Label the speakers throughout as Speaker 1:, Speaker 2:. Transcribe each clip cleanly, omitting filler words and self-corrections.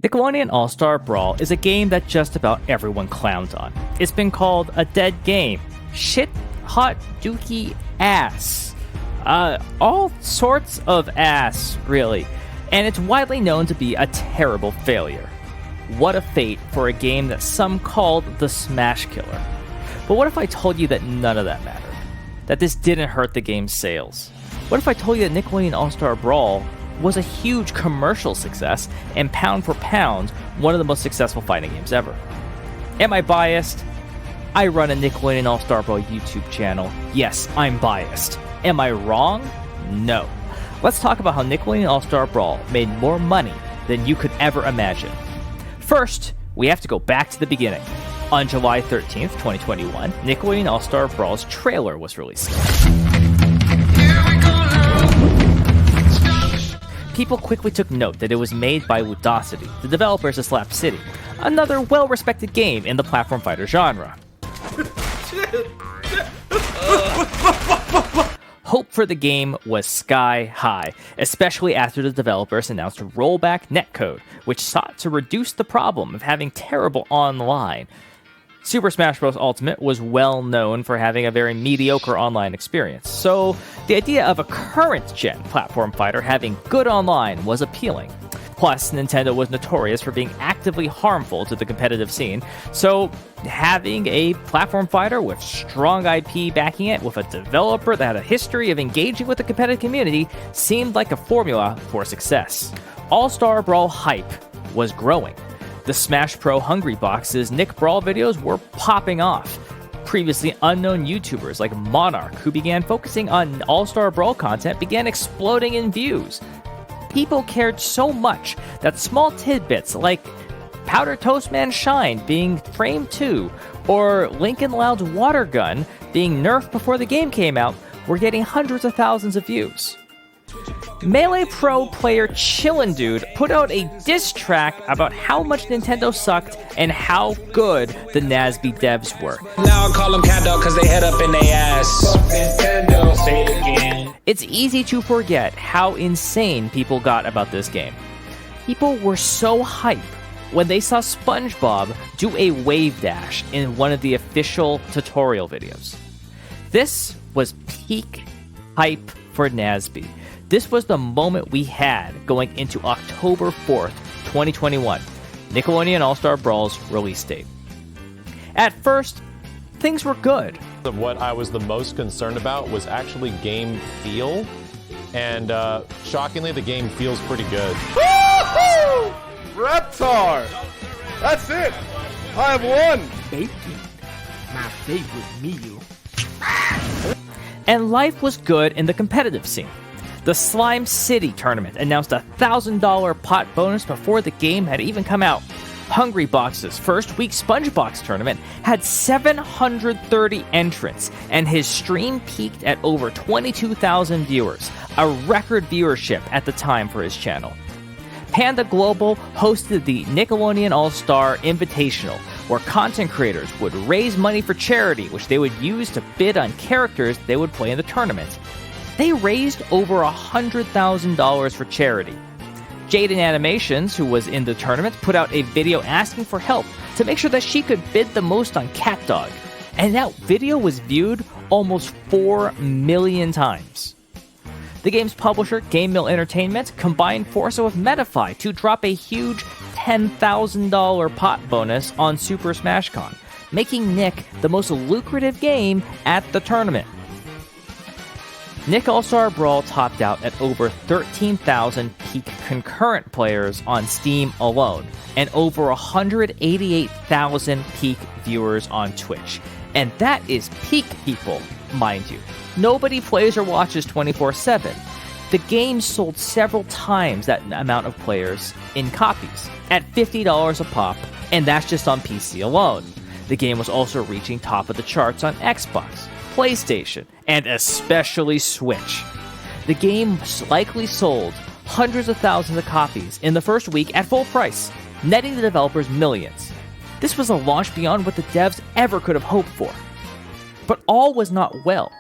Speaker 1: Nickelodeon All-Star Brawl is a game that just about everyone clowns on. It's been called a dead game, shit, hot, dookie, ass. All sorts of ass, really. And it's widely known to be a terrible failure. What a fate for a game that some called the Smash Killer. But what if I told you that none of that mattered? That this didn't hurt the game's sales? What if I told you that Nickelodeon All-Star Brawl was a huge commercial success and pound for pound, one of the most successful fighting games ever? Am I biased? I run a Nickelodeon All-Star Brawl YouTube channel. Yes, I'm biased. Am I wrong? No. Let's talk about how Nickelodeon All-Star Brawl made more money than you could ever imagine. First, we have to go back to the beginning. On July 13th, 2021, Nickelodeon All-Star Brawl's trailer was released. People quickly took note that it was made by Odyssey, the developers of Slap City, another well-respected game in the platform fighter genre. Hope for the game was sky high, especially after the developers announced rollback netcode, which sought to reduce the problem of having terrible online. Super Smash Bros. Ultimate was well known for having a very mediocre online experience, so the idea of a current-gen platform fighter having good online was appealing. Plus, Nintendo was notorious for being actively harmful to the competitive scene, so having a platform fighter with strong IP backing it, with a developer that had a history of engaging with the competitive community, seemed like a formula for success. All-Star Brawl hype was growing. The Smash Pro Hungry Box's Nick Brawl videos were popping off. Previously unknown YouTubers like Monarch, who began focusing on All-Star Brawl content, began exploding in views. People cared so much that small tidbits like Powder Toast Man Shine being Frame 2 or Lincoln Loud's Water Gun being nerfed before the game came out were getting hundreds of thousands of views. Melee Pro player Chillin' Dude put out a diss track about how much Nintendo sucked and how good the NASB devs were.
Speaker 2: Now I call them cat dog because they head up in their ass. Nintendo, say it again.
Speaker 1: It's easy to forget how insane people got about this game. People were so hype when they saw SpongeBob do a wave dash in one of the official tutorial videos. This was peak hype for NASB. This was the moment we had going into October 4th, 2021, Nickelodeon All-Star Brawl's release date. At first, things were good.
Speaker 3: What I was the most concerned about was actually game feel, and shockingly, the game feels pretty good.
Speaker 4: Woo-hoo! Reptar! That's it! I have won!
Speaker 5: Bacon, my favorite meal.
Speaker 1: And life was good in the competitive scene. The Slime City tournament announced a $1,000 pot bonus before the game had even come out. Hungry Box's first week SpongeBox tournament had 730 entrants, and his stream peaked at over 22,000 viewers, a record viewership at the time for his channel. Panda Global hosted the Nickelodeon All-Star Invitational, where content creators would raise money for charity, which they would use to bid on characters they would play in the tournament. They raised over $100,000 for charity. Jaden Animations, who was in the tournament, put out a video asking for help to make sure that she could bid the most on Cat Dog. And that video was viewed almost 4 million times. The game's publisher, Game Mill Entertainment, combined forces with Medify to drop a huge $10,000 pot bonus on Super Smash Con, making Nick the most lucrative game at the tournament. Nick All-Star Brawl topped out at over 13,000 peak concurrent players on Steam alone, and over 188,000 peak viewers on Twitch. And that is peak people, mind you. Nobody plays or watches 24/7. The game sold several times that amount of players in copies, at $50 a pop, and that's just on PC alone. The game was also reaching top of the charts on Xbox, PlayStation, and especially Switch. The game likely sold hundreds of thousands of copies in the first week at full price, netting the developers millions. This was a launch beyond what the devs ever could have hoped for. But all was not well.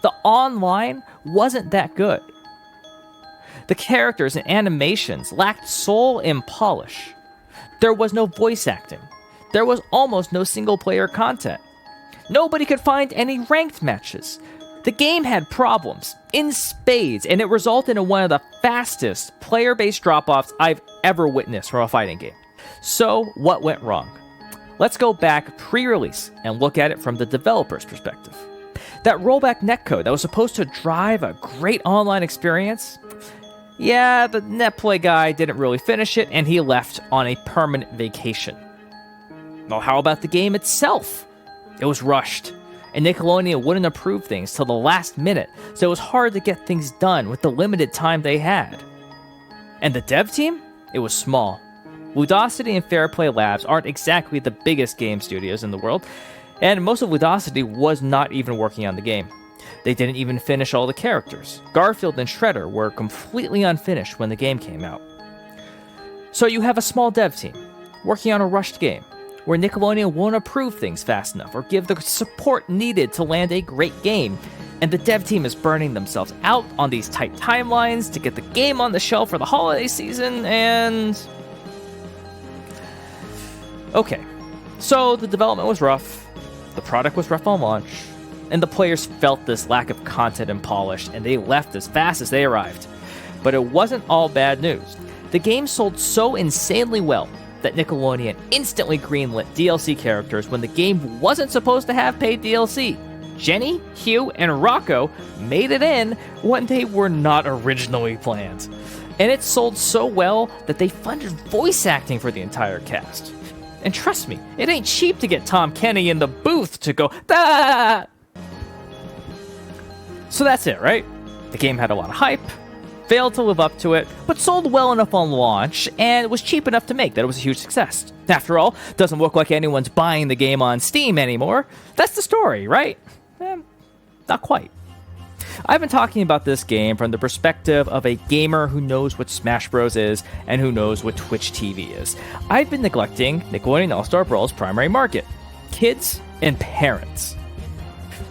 Speaker 1: The online wasn't that good. The characters and animations lacked soul and polish. There was no voice acting. There was almost no single-player content. Nobody could find any ranked matches. The game had problems, in spades, and it resulted in one of the fastest player-based drop-offs I've ever witnessed from a fighting game. So, what went wrong? Let's go back pre-release and look at it from the developer's perspective. That rollback netcode that was supposed to drive a great online experience? Yeah, the netplay guy didn't really finish it, and he left on a permanent vacation. Well, how about the game itself? It was rushed, and Nickelodeon wouldn't approve things till the last minute, so it was hard to get things done with the limited time they had. And the dev team? It was small. Ludosity and Fairplay Labs aren't exactly the biggest game studios in the world, and most of Ludosity was not even working on the game. They didn't even finish all the characters. Garfield and Shredder were completely unfinished when the game came out. So you have a small dev team working on a rushed game, where Nickelodeon won't approve things fast enough or give the support needed to land a great game, and the dev team is burning themselves out on these tight timelines to get the game on the shelf for the holiday season, and... Okay, so the development was rough, the product was rough on launch, and the players felt this lack of content and polish, and they left as fast as they arrived. But it wasn't all bad news. The game sold so insanely well that Nickelodeon instantly greenlit DLC characters when the game wasn't supposed to have paid DLC. Jenny, Hugh, and Rocco made it in when they were not originally planned. And it sold so well that they funded voice acting for the entire cast. And trust me, it ain't cheap to get Tom Kenny in the booth to go, "Ah!" So that's it, right? The game had a lot of hype, failed to live up to it, but sold well enough on launch, and was cheap enough to make that it was a huge success. After all, doesn't look like anyone's buying the game on Steam anymore. That's the story, right? Not quite. I've been talking about this game from the perspective of a gamer who knows what Smash Bros. Is and who knows what Twitch TV is. I've been neglecting Nickelodeon All-Star Brawl's primary market, kids and parents.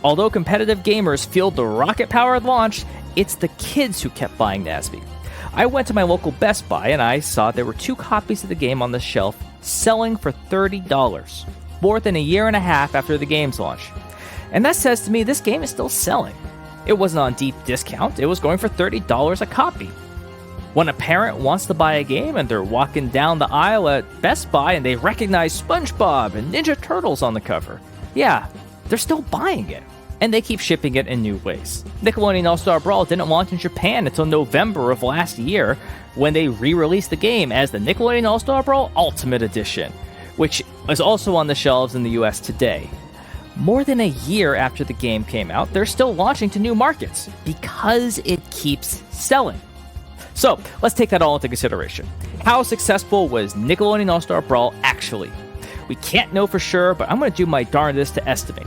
Speaker 1: Although competitive gamers fueled the rocket power at launch, it's the kids who kept buying NASB. I went to my local Best Buy and I saw there were 2 copies of the game on the shelf selling for $30, more than a year and a half after the game's launch. And that says to me this game is still selling. It wasn't on deep discount, it was going for $30 a copy. When a parent wants to buy a game and they're walking down the aisle at Best Buy and they recognize SpongeBob and Ninja Turtles on the cover, yeah, they're still buying it. And they keep shipping it in new ways. Nickelodeon All-Star Brawl didn't launch in Japan until November of last year, when they re-released the game as the Nickelodeon All-Star Brawl Ultimate Edition, which is also on the shelves in the US today. More than a year after the game came out, they're still launching to new markets, because it keeps selling. So, let's take that all into consideration. How successful was Nickelodeon All-Star Brawl actually? We can't know for sure, but I'm going to do my darndest to estimate.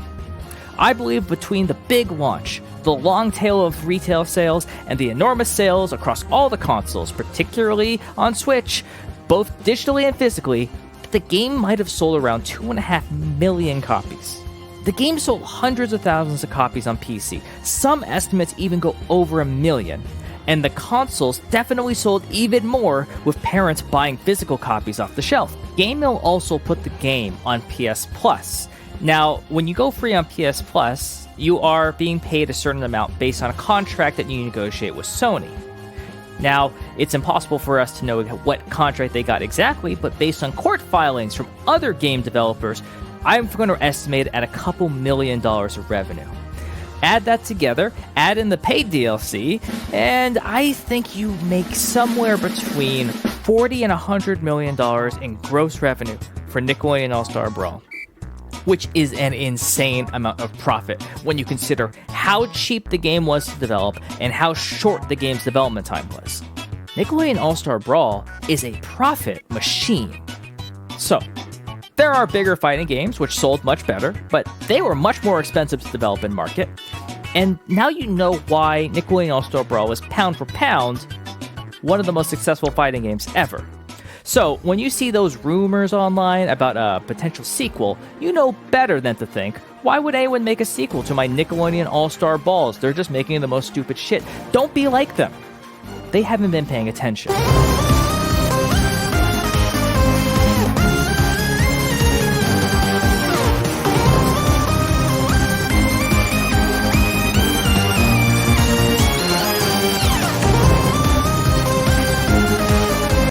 Speaker 1: I believe between the big launch, the long tail of retail sales, and the enormous sales across all the consoles, particularly on Switch, both digitally and physically, the game might have sold around 2.5 million copies. The game sold hundreds of thousands of copies on PC. Some estimates even go over 1 million. And the consoles definitely sold even more, with parents buying physical copies off the shelf. GameMill also put the game on PS Plus. Now, when you go free on PS Plus, you are being paid a certain amount based on a contract that you negotiate with Sony. Now, it's impossible for us to know what contract they got exactly, but based on court filings from other game developers, I'm going to estimate at a couple $1 million of revenue. Add that together, add in the paid DLC, and I think you make somewhere between $40 and $100 million in gross revenue for Nickelodeon All-Star Brawl, which is an insane amount of profit when you consider how cheap the game was to develop and how short the game's development time was. Nickelodeon All-Star Brawl is a profit machine. So, there are bigger fighting games which sold much better, but they were much more expensive to develop and market. And now you know why Nickelodeon All-Star Brawl was pound for pound one of the most successful fighting games ever. So, when you see those rumors online about a potential sequel, you know better than to think, why would anyone make a sequel to my Nickelodeon All-Star Balls? They're just making the most stupid shit. Don't be like them. They haven't been paying attention.